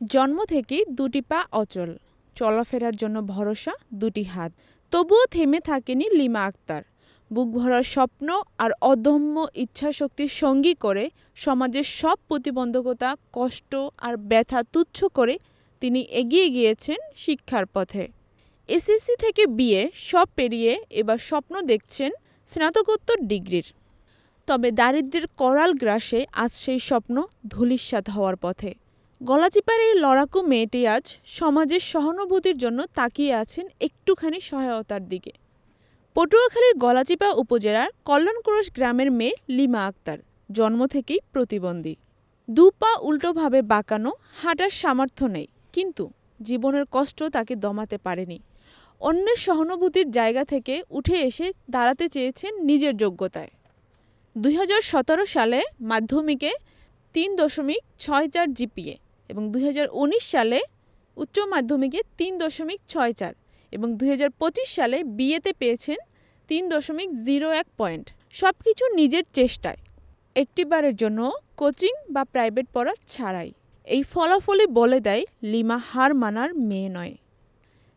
জন্ম থেকেই দুটি পা অচল, চলাফেরার জন্য ভরসা দুটি হাত। তবুও থেমে থাকেনি লিমা আক্তার। বুক ভরা স্বপ্ন আর অদম্য ইচ্ছাশক্তির সঙ্গী করে সমাজের সব প্রতিবন্ধকতা, কষ্ট আর ব্যথা তুচ্ছ করে তিনি এগিয়ে গিয়েছেন শিক্ষার পথে। এসএসসি থেকে বিএ সব পেরিয়ে এবার স্বপ্ন দেখছেন স্নাতকোত্তর ডিগ্রির। তবে দারিদ্র্যের করাল গ্রাসে আজ সেই স্বপ্ন ধূলিসাৎ হওয়ার পথে। গলাচিপার এই লড়াকু মেয়েটি আজ সমাজের সহানুভূতির জন্য তাকিয়ে আছেন একটুখানি সহায়তার দিকে। পটুয়াখালীর গলাচিপা উপজেলার কল্যাণক্রোশ গ্রামের মেয়ে লিমা আক্তার জন্ম থেকেই প্রতিবন্ধী। দু পা উল্টোভাবে বাঁকানো, হাঁটার সামর্থ্য নেই, কিন্তু জীবনের কষ্ট তাকে দমাতে পারেনি। অন্যের সহানুভূতির জায়গা থেকে উঠে এসে দাঁড়াতে চেয়েছেন নিজের যোগ্যতায়। ২০১৭ সালে মাধ্যমিকে ৩.৬৪ জিপিএ এবং ২০১৯ সালে উচ্চ মাধ্যমিকে ৩.৬৪ এবং ২০২৫ সালে বিএতে পেয়েছেন ৩.০১ পয়েন্ট। সবকিছু নিজের চেষ্টায়, একটিবারের জন্য কোচিং বা প্রাইভেট পড়া ছাড়াই। এই ফলাফলই বলে দেয় লিমা হার মানার মেয়ে নয়।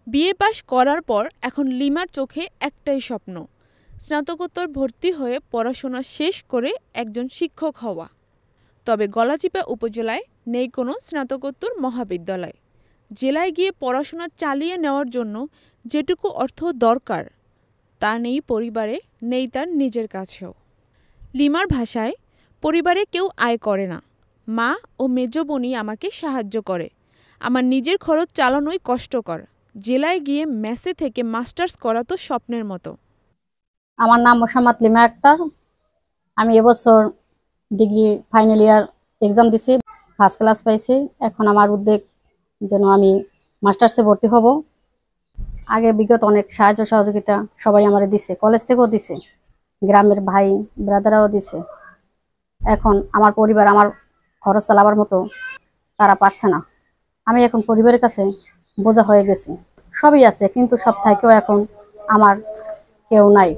বিএ পাশ করার পর এখন লিমার চোখে একটাই স্বপ্ন, স্নাতকোত্তর ভর্তি হয়ে পড়াশোনা শেষ করে একজন শিক্ষক হওয়া। তবে গলাচিপা উপজেলায় নেই কোনো স্নাতকোত্তর মহাবিদ্যালয়। জেলায় গিয়ে পড়াশোনা চালিয়ে নেওয়ার জন্য যেটুকু অর্থ দরকার তা নেই পরিবারে, নেই তার নিজের কাছেও। লিমার ভাষায়, পরিবারে কেউ আয় করে না, মা ও মেজ বোনই আমাকে সাহায্য করে। আমার নিজের খরচ চালানোই কষ্টকর। জেলায় গিয়ে মেসে থেকে মাস্টার্স করা তো স্বপ্নের মতো। আমার নাম মোসাম্মদ লিমা আক্তার। আমি এবছর ডিগ্রি ফাইনাল ইয়ার এক্সাম দিছি, ফার্স্ট ক্লাস পাইছি। এখন আমার উদ্যোগ যেন আমি মাস্টার্সে ভর্তি হব। আগে বিগত অনেক সাহায্য সহযোগিতা সবাই আমারে দিছে, কলেজ থেকেও দিছে, গ্রামের ভাই ব্রাদারাও দিছে। এখন আমার পরিবার আমার খরচ চালাবার মতো তারা পারছে না। আমি এখন পরিবারের কাছে বোঝা হয়ে গেছি। সবই আছে, কিন্তু সব থেকেও এখন আমার কেউ নাই,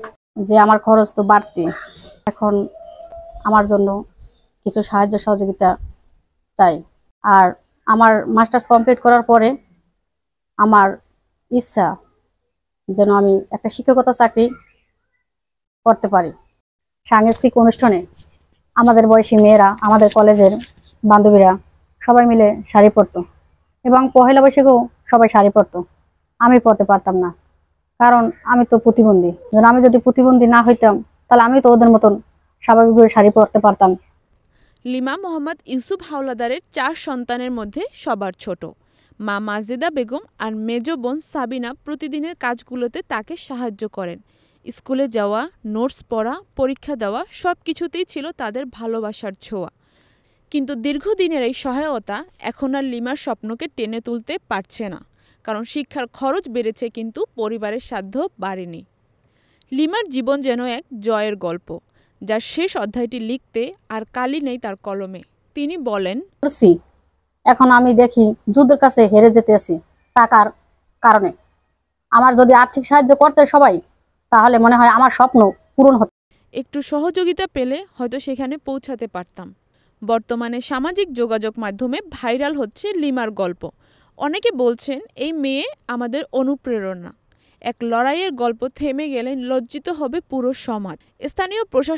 যে আমার খরচ তো বাড়তি। এখন আমার জন্য কিছু সাহায্য সহযোগিতা চাই। আর আমার মাস্টার্স কমপ্লিট করার পরে আমার ইচ্ছা যেন আমি একটা শিক্ষকতা চাকরি করতে পারি। সাংস্কৃতিক অনুষ্ঠানে আমাদের বয়সী মেয়েরা, আমাদের কলেজের বান্ধবীরা সবাই মিলে শাড়ি পরতো এবং পহেলা বৈশাখেও সবাই শাড়ি পরতো। আমি পরতে পারতাম না, কারণ আমি তো প্রতিবন্ধী। আমি যদি প্রতিবন্ধী না হইতাম তাহলে আমি তো ওদের মতন স্বাভাবিকভাবে শাড়ি পরতে পারতাম। লিমা মোহাম্মদ ইউসুফ হাওলাদারের ৪ সন্তানের মধ্যে সবার ছোট। মা মাজেদা বেগম আর মেজ বোন সাবিনা প্রতিদিনের কাজগুলোতে তাকে সাহায্য করেন। স্কুলে যাওয়া, নোটস পড়া, পরীক্ষা দেওয়া সব কিছুতেই ছিল তাদের ভালোবাসার ছোঁয়া। কিন্তু দীর্ঘদিনের এই সহায়তা এখন আর লিমার স্বপ্নকে টেনে তুলতে পারছে না, কারণ শিক্ষার খরচ বেড়েছে কিন্তু পরিবারের সাধ্য বাড়েনি। লিমার জীবন যেন এক জয়ের গল্প, যার শেষ অধ্যায়টি লিখতে আর কালি নেই তার কলমে। তিনি বলেন, এখন আমি দেখি যুদ্ধের কাছে হেরে যেতে আছি টাকার কারণে। আমার যদি আর্থিক সাহায্য করতে সবাই, তাহলে মনে হয় আমার স্বপ্ন পূরণ হতো। একটু সহযোগিতা পেলে হয়তো সেখানে পৌঁছাতে পারতাম। বর্তমানে সামাজিক যোগাযোগ মাধ্যমে ভাইরাল হচ্ছে লিমার গল্প। অনেকে বলছেন এই মেয়ে আমাদের অনুপ্রেরণা। এক লড়াইয়ের গল্প থেমে গেলে লজ্জিত হবে পুরো সমাজ। স্থানীয় প্রশাসন